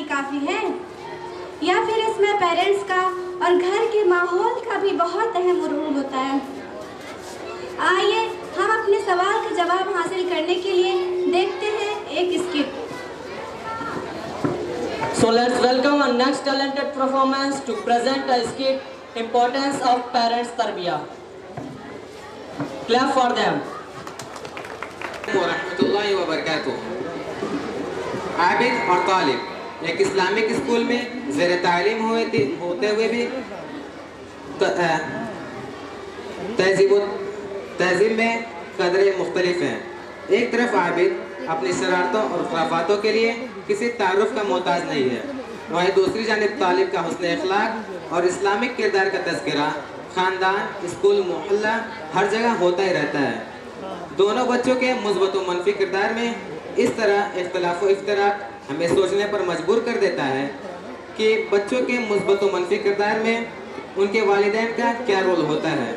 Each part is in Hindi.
काफ़ी है, या फिर इसमें पेरेंट्स का और घर के माहौल का भी बहुत अहम रोल होता है? आइए हम अपने सवाल का जवाब हासिल करने के लिए देखते हैं एक skit. So let's welcome our next talented performance to present a skit, Importance of Parents Tarbiyah. Clap for them. रहमतुल्लाहि व बरकातुहू। आबिद और तालिब एक इस्लामिक स्कूल में ज़ेर तालीम होते हुए भी तहजीब में कदरें मुख्तलिफ हैं। एक तरफ आबिद अपनी शरारतों और खुराफातों के लिए किसी तारुफ का मोहताज नहीं है, वहीं दूसरी जानिब तालिब का हुस्न अखलाक और इस्लामिक किरदार का तज़किरा ख़ानदान, स्कूल, मोहल्ला हर जगह होता ही रहता है। दोनों बच्चों के मुस्बत व मनफी किरदार में इस तरह इख्तलाफ व इफ्तराक हमें सोचने पर मजबूर कर देता है कि बच्चों के मुस्बत व मनफी किरदार में उनके वालिदैन का क्या रोल होता है।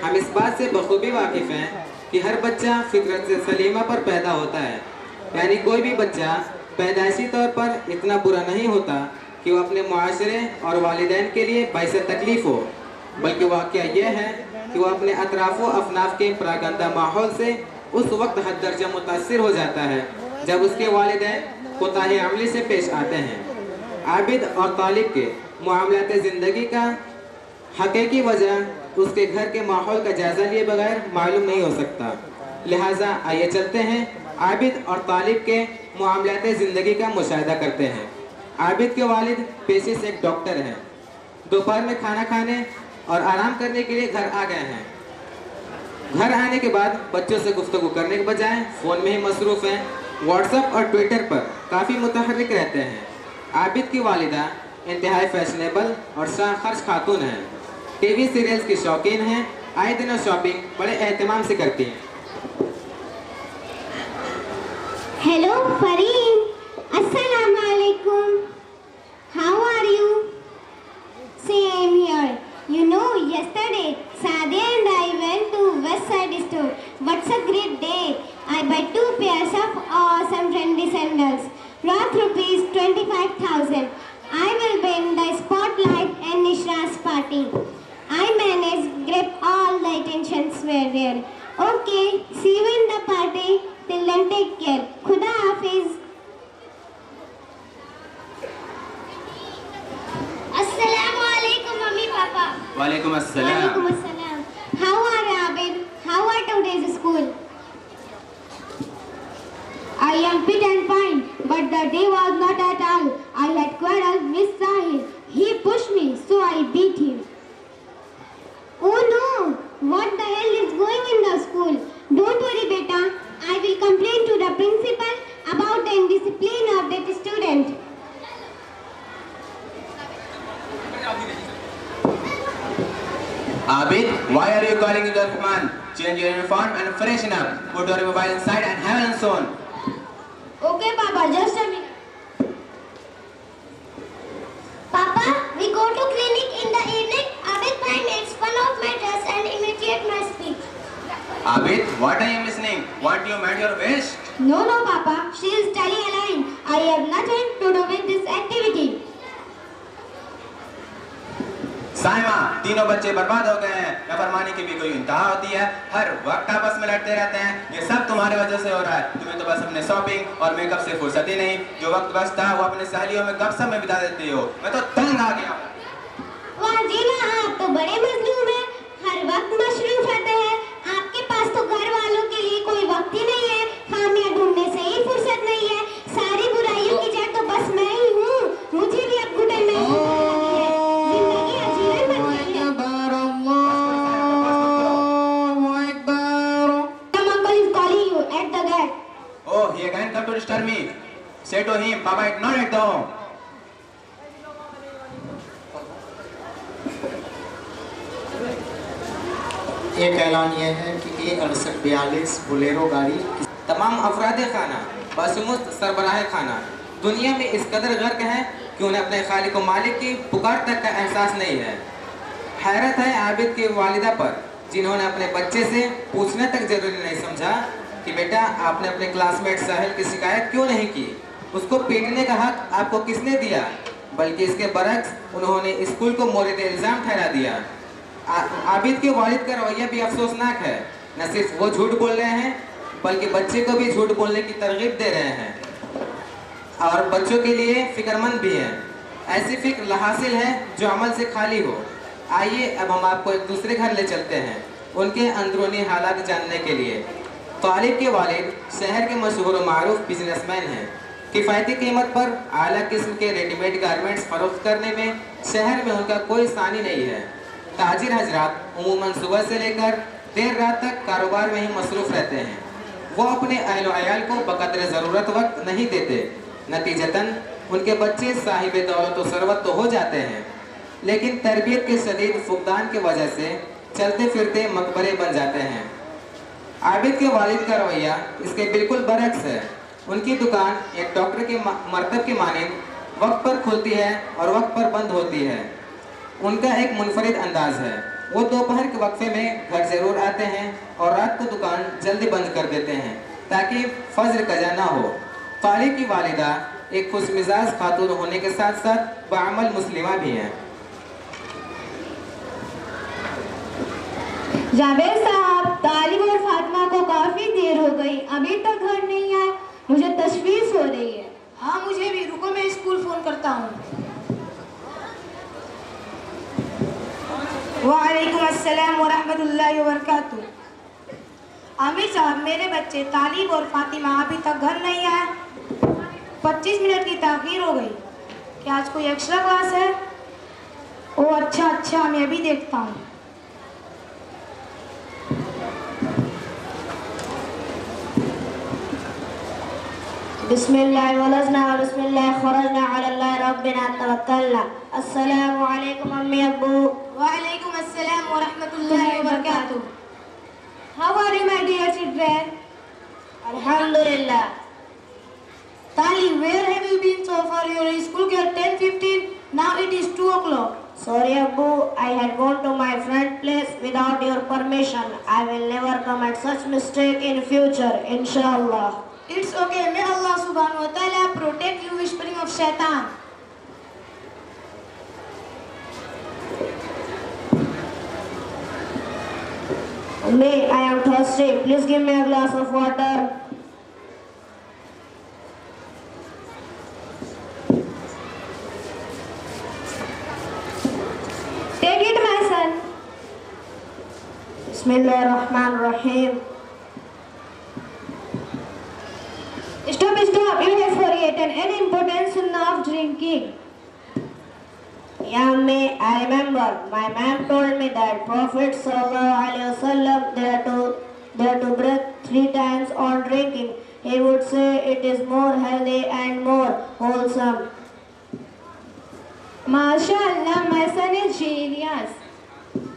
हम इस बात से बखूबी वाकिफ़ हैं कि हर बच्चा फितरत से सलीमा पर पैदा होता है, यानी कोई भी बच्चा पैदाइशी तौर पर इतना बुरा नहीं होता कि वो अपने मुआशरे और वालिदैन के लिए बाइस तकलीफ़ हो, बल्कि वाक़या यह है कि वो अपने अतराफ़ व अफनाफ के परागंदा माहौल से उस वक्त हद दर्जा मुतासिर हो जाता है जब उसके वालिदैन कोताही अमली से पेश आते हैं। आबिद और तालिब के मामलात ज़िंदगी का हकीकी वजह उसके घर के माहौल का जायज़ा लिए बगैर मालूम नहीं हो सकता। लिहाजा आइए चलते हैं आबिद और तालिब के मामलात ज़िंदगी का मुशाहिदा करते हैं। आबिद के वालिद पेशे से एक डॉक्टर हैं। दोपहर में खाना खाने और आराम करने के लिए घर आ गए हैं। घर आने के बाद बच्चों से गुफ्तगू करने के बजाय फ़ोन में ही मसरूफ़ हैं। व्हाट्सएप और ट्विटर पर काफ़ी मुतहर्रिक रहते हैं। आबिद की वालिदा इंतहाई फैशनेबल और शाखर्ज खातून हैं। टीवी सीरियल्स की शौकीन हैं। आए दिन शॉपिंग बड़े एहतमाम से करती हैं। हेलो फरीन, अस्सलाम वालेकुम। How are you? Same here. You know, yesterday Sadia and I went to West Side store. What's a great day! I bought 2 pairs of awesome trendy sandals, worth rupees 25,000. I will be in the spotlight and Nishra's party. I managed grab all the attentions were there. Okay, see you in the party. Till then, take care. Khuda Hafiz. Assalamu alaikum, Mummy Papa. वालेकुम अस्सलाम। Walaikum assalam. How are you, Abid? How are today's school? I am fit and fine, but the day was not at all. I had quarreled with Sahil. He pushed me, so I beat him. Oh no! What the hell is going in the school? Don't worry, beta. I will complain to the principal about the indiscipline of that student. Abid, why are you calling the man? Change your uniform and freshen up. Put your mobile inside and have an on. Okay, Papa, just a minute. Papa, we go to clinic in the evening. Abid makes fun of my dress and imitate my speech. Abid, what are you listening? Want you mad your waist? No, Papa. She is telling a lie. I have nothing to do with this activity. Saima, तीनों बच्चे बर्बाद हो गए हैं। नाफरमानी की भी कोई इंतहा होती है? हर वक्त आपस में लड़ते रहते हैं। ये सब तुम्हारे वजह से हो रहा है। तुम्हें तो बस अपने शॉपिंग और मेकअप से फुर्सत ही नहीं। जो वक्त बचता है वो अपने सहेलियों में गपशप में बिता देती हो। मैं तो तंग आ गया हूँ। वाह जीना, आप तो बड़े मजलूम हैं। हर वक्त मशरूफ रहते हैं। आपके पास तो घर वालों के लिए कोई वक्त ही नहीं है। खामियां ढूंढने से ही फुर्सत नहीं है। सारी बुराइयों की जड़ तो बस मैं ही हूँ। मुझे भी अब घुटन महसूस होने लगी है। जिंदगी अजीरन बन गई है। Some uncle is calling you at the gate. Oh, he again come to disturb me. Say to him, Papa is not at home. एक ऐलान यह है कि A6842 बोलेरो गाड़ी तमाम अफराद खाना बशमुस्त सरबराह खाना दुनिया में इस कदर गर्क हैं कि उन्हें अपने खालिक व मालिक की पुकार तक का एहसास नहीं है। हैरत है आबिद की वालिदा पर, जिन्होंने अपने बच्चे से पूछने तक जरूरी नहीं समझा कि बेटा आपने अपने क्लासमेट साहिल की शिकायत क्यों नहीं की। उसको पीटने का हक आपको किसने दिया? बल्कि इसके बरक्स उन्होंने स्कूल को मोरिद इल्ज़ाम ठहरा दिया। आबिद के वालिद का रवैया भी अफसोसनाक है। न सिर्फ वो झूठ बोल रहे हैं बल्कि बच्चे को भी झूठ बोलने की तरगीब दे रहे हैं और बच्चों के लिए फिक्रमंद भी हैं। ऐसी फिक्र लाहासिल है जो अमल से खाली हो। आइए अब हम आपको एक दूसरे घर ले चलते हैं उनके अंदरूनी हालात जानने के लिए। तालिब के वालिद शहर के मशहूर मारूफ बिजनेसमैन हैं। किफ़ायती कीमत पर आला किस्म के रेडीमेड गारमेंट्स फरोख्त करने में शहर में उनका कोई सानी नहीं है। ताजिर हजरात उमूमन सुबह से लेकर देर रात तक कारोबार में ही मसरूफ़ रहते हैं। वो अपने अहल अयाल को बकदर ज़रूरत वक्त नहीं देते। नतीजतन उनके बच्चे साहिब दौलत व सरवत तो हो जाते हैं, लेकिन तरबियत के शदीद फुकदान की वजह से चलते फिरते मकबरे बन जाते हैं। आबिद के वालिद का रवैया इसके बिल्कुल बरक्स है। उनकी दुकान एक डॉक्टर के मरतब के मानिंद वक्त पर खुलती है और वक्त पर बंद होती है। उनका एक मुनफरिद अंदाज है। वो दोपहर के वक्फे में घर जरूर आते हैं और रात को दुकान जल्दी बंद कर देते हैं ताकि फजर कजा ना हो। तालिब की वालिदा एक खुशमिजाज खातून होने के साथ साथ बाअमल मुस्लिमा भी हैं। जावेद साहब, तालिब और फातिमा को काफी देर हो गई, अभी तक घर नहीं आए। मुझे तशवीश हो रही है। हाँ मुझे भी, रुको मैं स्कूल फोन करता हूँ। वालेकुम अस्सलाम व रहमतुल्लाहि व बरकातुहू। आमिर साहब, मेरे बच्चे तालिब और फातिमा अभी तक घर नहीं आए। 25 मिनट की ताख़ीर हो गई। क्या आज कोई एक्स्ट्रा क्लास है? ओह अच्छा, मैं अभी देखता हूँ। बिस्मिल्लाह वलजना बिस्मिल्लाह खरजना अल्लाह रब्बिना तवक्कलना। अस्सलामु अलैकुम अम्मी अब्बू। वालेकुम अस्सलाम व रहमतुल्लाहि व बरकातुहू। How are you, my dear children? अल्हम्दुलिल्लाह। Talib, where have you been so far? Your school get 10:15. Now it is 2 o'clock. Sorry Abbu, I had gone to my friend's place without your permission. I will never commit such mistake in future, inshallah. It's okay. May Allah subhanahu wa ta'ala protect you whispering of shaitan. May I am thirsty. Please give me a glass of water. Take it, my son. Bismillahirrahmanirrahim. Stop. You have forgotten an important sunnah of drinking. Yeah, May, I remember. My ma'am told me that Prophet sallallahu alaihi wasallam they had to breathe 3 times on drinking. He would say it is more healthy and more wholesome. MashaAllah, my son is genius.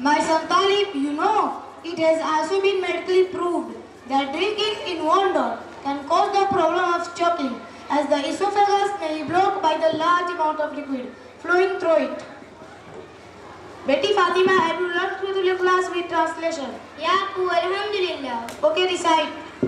My son Talib, you know, it has also been medically proved that drinking in water can cause the problem of choking, as the esophagus may be blocked by the large amount of liquid flowing through it. Betty Fatima, have you learned through your class with translation? Yeah, Abu, alhamdulillah. Okay, recite.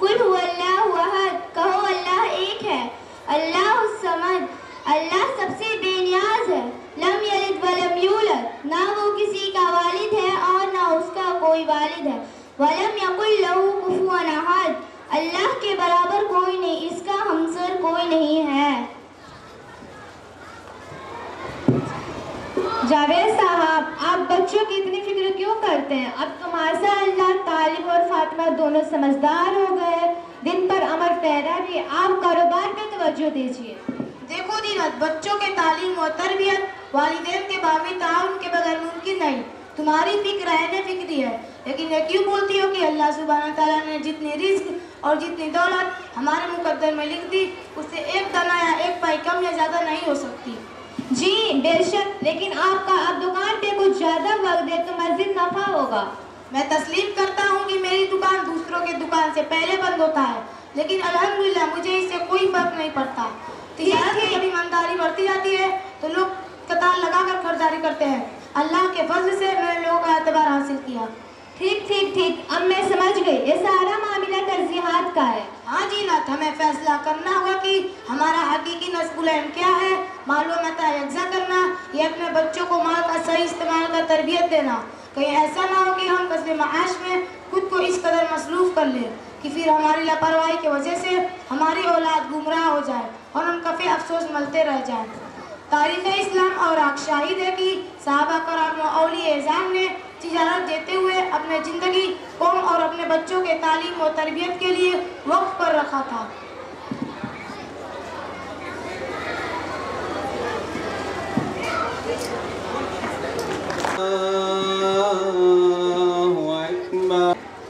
कुल हुवल्लाहु अहद, कहो अल्लाह एक है। अल्लाहु समद, अल्लाह सबसे बेनियाज है। लम यलिद वलम यूलद, ना वो किसी का वालिद है और ना उसका कोई वालिद है। वलम यकुल लहू कुफुवन अहद, अल्लाह के बराबर कोई नहीं, इसका हमसर कोई नहीं है। जावेद साहब, आप बच्चों की इतनी फिक्र क्यों करते हैं? अब तो माशाअल्लाह तालिब और फातिमा दोनों समझदार हो गए, दिन पर अमल पैरा भी। आप कारोबार पे तवज्जो दीजिए। देखो दीनत, बच्चों के तालीम और तरबियत वालिदैन के बामी ताउन के बगैर मुमकिन नहीं। तुम्हारी फिक्र है न फिक्री है, लेकिन ये क्यों बोलती हो कि अल्लाह सुब्हानहू तआला ने जितनी रिस्क और जितनी दौलत हमारे मुकद्दर में लिख दी, उससे एक दाना या एक पाई कम या ज़्यादा नहीं हो सकती। जी बेशक, लेकिन आपका अब दुकान पे कुछ ज्यादा वक्त दे तो मज़ीद नफा होगा। मैं तस्लीम करता हूँ कि मेरी दुकान दूसरों के दुकान से पहले बंद होता है, लेकिन अल्हम्दुलिल्लाह मुझे इससे कोई फर्क नहीं पड़ता। तिजारत में जब ईमानदारी बढ़ती जाती है तो लोग कतार लगाकर खरीदारी करते हैं। अल्लाह के फजल से मैंने लोगों का एतबार हासिल किया। ठीक ठीक ठीक, अब मैं समझ गई, ये सारा मामला तरजीहात का है। हाँ जी नाथ, हमें फैसला करना होगा कि हमारा हकीकी नस्ल क्या है। मालूमात यकजा करना, ये अपने बच्चों को माल का सही इस्तेमाल का तरबियत देना। कहीं ऐसा ना हो कि हम कसब माश में खुद को इस कदर मसरूफ़ कर लें कि फिर हमारी लापरवाही की वजह से हमारी औलाद गुमराह हो जाए और हम कभी अफसोस मलते रह जाएं। तारीख़ इस्लाम और हक शाहिद है कि सहाबा कराम और औलिया एज़ाम ने तिजारत देते हुए अपने ज़िंदगी, कौम और अपने बच्चों के तालीम और तरबियत के लिए वक्फ कर रखा था।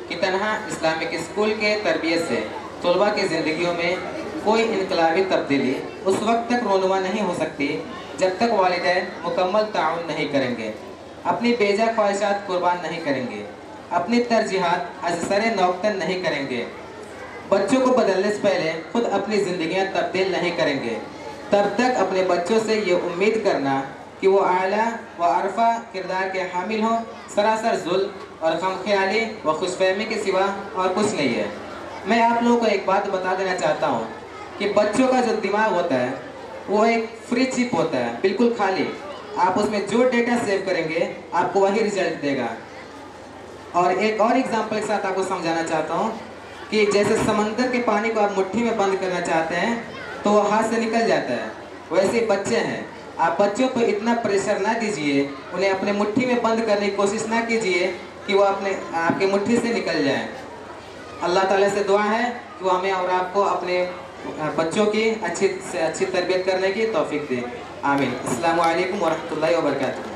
कि तन्हा इस्लामिक स्कूल के तरबियत से तलबा की ज़िंदगियों में कोई इनकलाबी तब्दीली उस वक्त तक रोनुमा नहीं हो सकती जब तक वालिदैन मुकम्मल ताउन नहीं करेंगे, अपनी बेजा ख्वाहिशात कुर्बान नहीं करेंगे, अपनी तरजीहात असर नौकतन नहीं करेंगे, बच्चों को बदलने से पहले खुद अपनी ज़िंदगियां तब्दील नहीं करेंगे, तब तक अपने बच्चों से ये उम्मीद करना कि वो आला व अरफा किरदार के हामिल हों, सरासर जुल्म और खमख्याली व खुशफहमी के सिवा और कुछ नहीं है। मैं आप लोगों को एक बात बता देना चाहता हूँ कि बच्चों का जो दिमाग होता है वो एक फ्री चिप होता है, बिल्कुल खाली। आप उसमें जो डेटा सेव करेंगे आपको वही रिजल्ट देगा। और एक और एग्जांपल के साथ आपको समझाना चाहता हूँ कि जैसे समंदर के पानी को आप मुट्ठी में बंद करना चाहते हैं तो वो हाथ से निकल जाता है, वैसे बच्चे हैं। आप बच्चों पर इतना प्रेशर ना दीजिए, उन्हें अपने मुट्ठी में बंद करने की कोशिश ना कीजिए कि वो आपके मुट्ठी से निकल जाए। अल्लाह ताला से दुआ है कि वो हमें और आपको अपने बच्चों की अच्छी से अच्छी तरबियत करने की तौफीक दे। आमीन। अस्सलामु अलैकुम व रहमतुल्लाहि व बरकातुहू।